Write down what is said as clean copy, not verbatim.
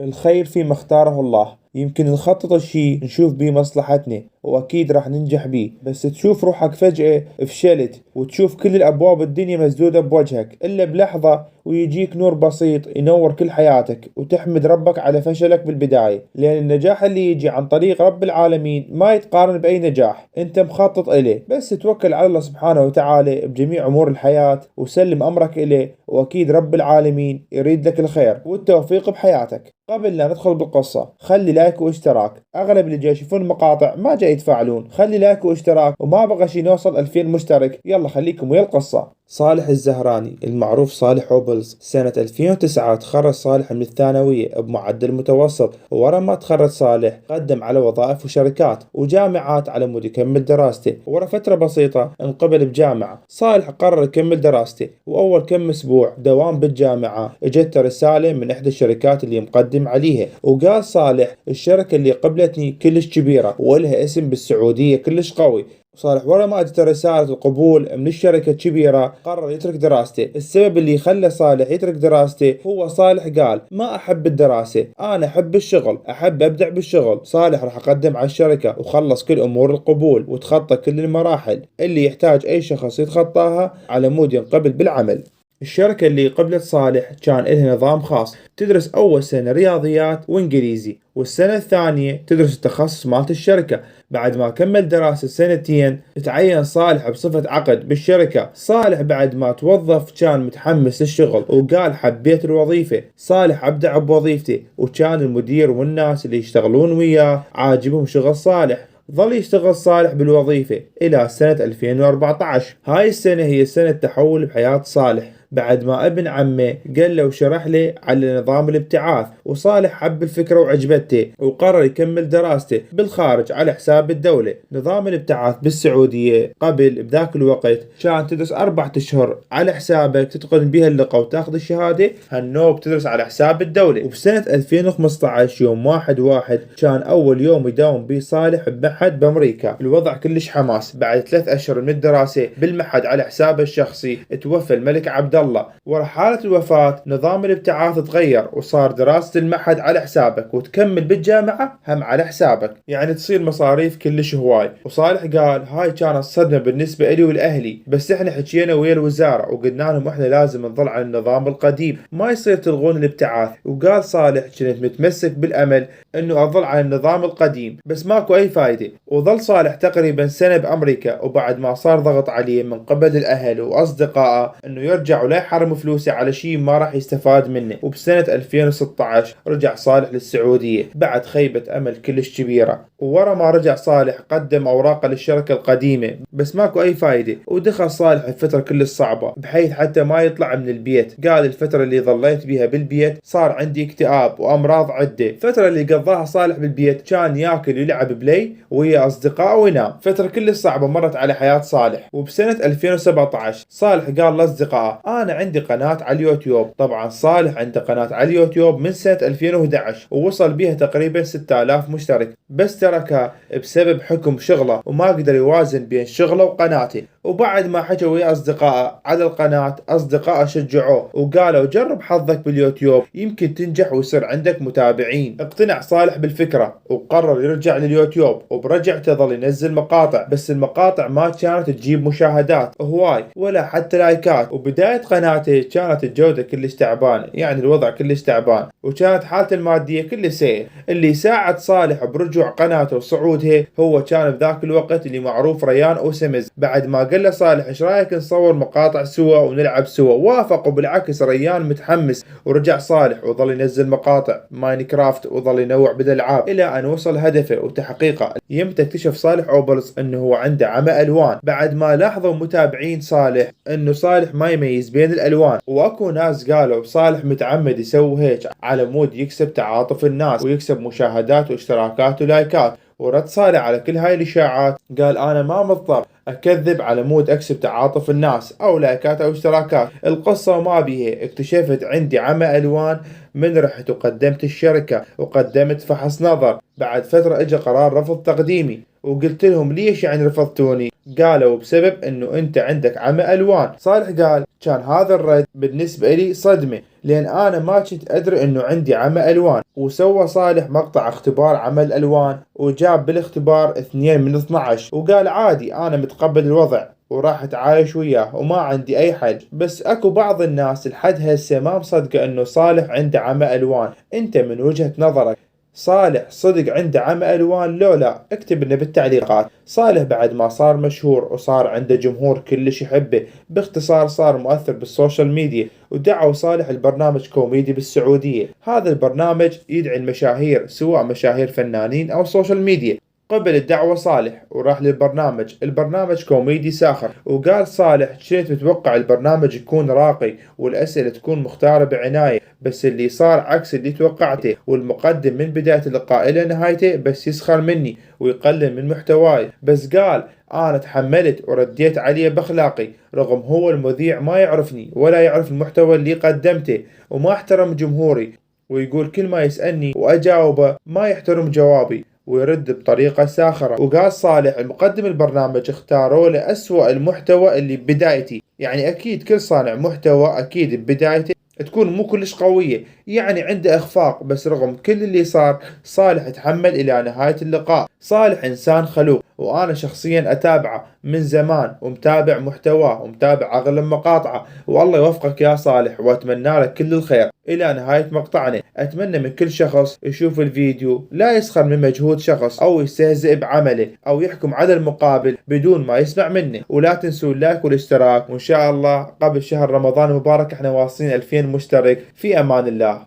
الخير فيما اختاره الله. يمكن نخطط الشي نشوف بيه مصلحتنا وأكيد راح ننجح بيه، بس تشوف روحك فجأة فشلت وتشوف كل الأبواب الدنيا مسدودة بوجهك إلا بلحظة، ويجيك نور بسيط ينور كل حياتك وتحمد ربك على فشلك بالبداية، لأن النجاح اللي يجي عن طريق رب العالمين ما يتقارن بأي نجاح أنت مخطط إليه. بس توكل على الله سبحانه وتعالى بجميع أمور الحياة وسلم أمرك إليه، وأكيد رب العالمين يريد لك الخير والتوفيق بحياتك. قبل لا ندخل بالقصة خلي لايك واشتراك. أغلب اللي جاي يشوفون المقاطع ما جاي يتفاعلون. خلي لايك واشتراك، وما بغى شي نوصل 2000 مشترك. يلا خليكم ويا القصة. صالح الزهراني المعروف صالح أوبلز، سنة 2009 تخرج صالح من الثانوية بمعدل متوسط، ورا ما تخرج صالح قدم على وظائف وشركات وجامعات على مود يكمل دراسته. ورا فترة بسيطة انقبل بجامعة. صالح قرر يكمل دراسته، وأول كم أسبوع دوام بالجامعة اجته رسالة من إحدى الشركات اللي مقدم عليها، وقال صالح الشركة اللي قبلتني كلش كبيرة ولها اسم بالسعودية كلش قوي. صالح ورا ما اجته رسالة القبول من الشركة الكبيرة قرر يترك دراسته. السبب اللي خلى صالح يترك دراسته هو صالح قال ما أحب الدراسة، أنا أحب الشغل، أحب أبدع بالشغل. صالح راح أقدم على الشركة وخلص كل أمور القبول وتخطى كل المراحل اللي يحتاج أي شخص يتخطاها على مود ينقبل بالعمل. الشركة اللي قبلت صالح كان لها نظام خاص، تدرس أول سنة رياضيات وإنجليزي، والسنة الثانية تدرس التخصص مالت الشركة. بعد ما كمل دراسة سنتين تعين صالح بصفة عقد بالشركة. صالح بعد ما توظف كان متحمس للشغل وقال حبيت الوظيفة. صالح أبدع بوظيفته، وكان المدير والناس اللي يشتغلون وياه عاجبهم شغل صالح. ظل يشتغل صالح بالوظيفة إلى سنة 2014. هاي السنة هي سنة تحول بحياة صالح، بعد ما ابن عمه قال له وشرح له على نظام الابتعاث، وصالح حب الفكرة وعجبته وقرر يكمل دراسته بالخارج على حساب الدولة. نظام الابتعاث بالسعودية قبل بذاك الوقت كان تدرس 4 أشهر على حسابك تتقن بها اللقة وتاخذ الشهادة، هالنوب تدرس على حساب الدولة. وبسنة 2015 يوم 1/1 كان أول يوم يداوم به صالح بمعهد بأمريكا. الوضع كلش حماس. بعد 3 أشهر من الدراسة بالمعهد على حسابه الشخصي توفى الملك عبد الله. ورا حالة الوفاة نظام الابتعاث تغير وصار دراسة المعهد على حسابك وتكمل بالجامعة هم على حسابك، يعني تصير مصاريف كلش هواي. وصالح قال هاي كانت صدمة بالنسبة لي والأهلي، بس احنا حكينا ويا الوزارة وقلنا لهم احنا لازم نظل على النظام القديم، ما يصير تلغون الابتعاث. وقال صالح كنت متمسك بالأمل انه اظل على النظام القديم بس ماكو اي فايدة. وظل صالح تقريبا سنة بأمريكا، وبعد ما صار ضغط عليه من قبل الأهل وأصدقائه انه يرجع ولا يحرم فلوسه على شيء ما راح يستفاد منه. وبسنة 2016 رجع صالح للسعودية بعد خيبة أمل كلش كبيرة. وورا ما رجع صالح قدم أوراقه للشركة القديمة بس ماكو أي فايدة. ودخل صالح الفترة كلش صعبة بحيث حتى ما يطلع من البيت. قال الفترة اللي ظليت بيها بالبيت صار عندي اكتئاب وأمراض عدة. الفترة اللي قضاها صالح بالبيت كان ياكل ويلعب بلاي ويا أصدقائه وينام. فترة كلش صعبة مرت على حياة صالح. وبسنة 2017 صالح قال لأصدقائه أنا عندي قناة على اليوتيوب. طبعا صالح عنده قناة على اليوتيوب من سنة 2011 ووصل بيها تقريبا 6000 مشترك، بس تركها بسبب حكم شغله وما قدر يوازن بين شغله وقناته. وبعد ما حكى ويا أصدقائه على القناة أصدقائه شجعوه وقالوا جرب حظك باليوتيوب يمكن تنجح ويصير عندك متابعين. اقتنع صالح بالفكرة وقرر يرجع لليوتيوب، وبرجعته ظل ينزل مقاطع، بس المقاطع ما كانت تجيب مشاهدات هواي ولا حتى لايكات. وبداية قناته كانت الجودة كلش تعبانة، يعني الوضع كلش تعبان، وكانت حالته المادية كلش سيئة. اللي ساعد صالح برجوع قناته وصعودها هو كان بذاك الوقت اللي معروف ريان أوسمز. بعد ما قال له صالح ايش رايك نصور مقاطع سوا ونلعب سوا، وافق. وبالعكس ريان متحمس، ورجع صالح وظل ينزل مقاطع ماينكرافت وظل ينوع بالالعاب الى ان وصل هدفه وتحقيقه. يمتى اكتشف صالح اوبلز انه هو عنده عمى الوان بعد ما لاحظوا متابعين صالح انه صالح ما يميز بين الالوان. واكو ناس قالوا صالح متعمد يسوي هيك على مود يكسب تعاطف الناس ويكسب مشاهدات واشتراكات ولايكات. ورد صالح على كل هاي الاشاعات قال انا ما مضطر اكذب على مود اكسب تعاطف الناس او لايكات او اشتراكات. القصة وما بيها اكتشفت عندي عمى الوان من رحت وقدمت الشركة وقدمت فحص نظر. بعد فترة اجى قرار رفض تقديمي وقلت لهم ليش يعني رفضتوني؟ قالوا بسبب انه انت عندك عمى الوان. صالح قال كان هذا الرد بالنسبة لي صدمة، لان انا ما كنت ادري انه عندي عمى الوان. وسوى صالح مقطع اختبار عمى الالوان وجاب بالاختبار 2 من 12، وقال عادي انا متقبل الوضع وراح اتعايش وياه وما عندي اي حل. بس اكو بعض الناس لحد هسه ما مصدقة انه صالح عنده عمى الوان. انت من وجهة نظرك صالح صدق عنده عمى الوان لو لا؟ اكتب لنا بالتعليقات. صالح بعد ما صار مشهور وصار عنده جمهور كلش يحبه، باختصار صار مؤثر بالسوشيال ميديا، ودعوا صالح البرنامج كوميدي بالسعودية. هذا البرنامج يدعي المشاهير سواء مشاهير فنانين او سوشيال ميديا. قبل الدعوة صالح وراح للبرنامج. البرنامج كوميدي ساخر، وقال صالح كنت متوقع البرنامج يكون راقي والأسئلة تكون مختارة بعناية، بس اللي صار عكس اللي توقعته، والمقدم من بداية اللقاء إلى نهايته بس يسخر مني ويقلل من محتواي. بس قال أنا تحملت ورديت عليه بأخلاقي، رغم هو المذيع ما يعرفني ولا يعرف المحتوى اللي قدمته وما احترم جمهوري، ويقول كل ما يسألني وأجاوبه ما يحترم جوابي ويرد بطريقة ساخرة. وقال صالح المقدم البرنامج اختاروا له أسوأ المحتوى اللي ببدايتي. يعني أكيد كل صانع محتوى أكيد ببدايته تكون مو كلش قوية، يعني عنده إخفاق. بس رغم كل اللي صار صالح تحمل إلى نهاية اللقاء. صالح إنسان خلوق، وأنا شخصيا أتابعه من زمان ومتابع محتواه ومتابع أغلب مقاطعه، والله يوفقك يا صالح وأتمنى لك كل الخير. إلى نهاية مقطعنا أتمنى من كل شخص يشوف الفيديو لا يسخر من مجهود شخص أو يستهزئ بعمله أو يحكم على المقابل بدون ما يسمع منه. ولا تنسوا اللايك والاشتراك، وإن شاء الله قبل شهر رمضان المبارك احنا واصلين 2000 مشترك. في أمان الله.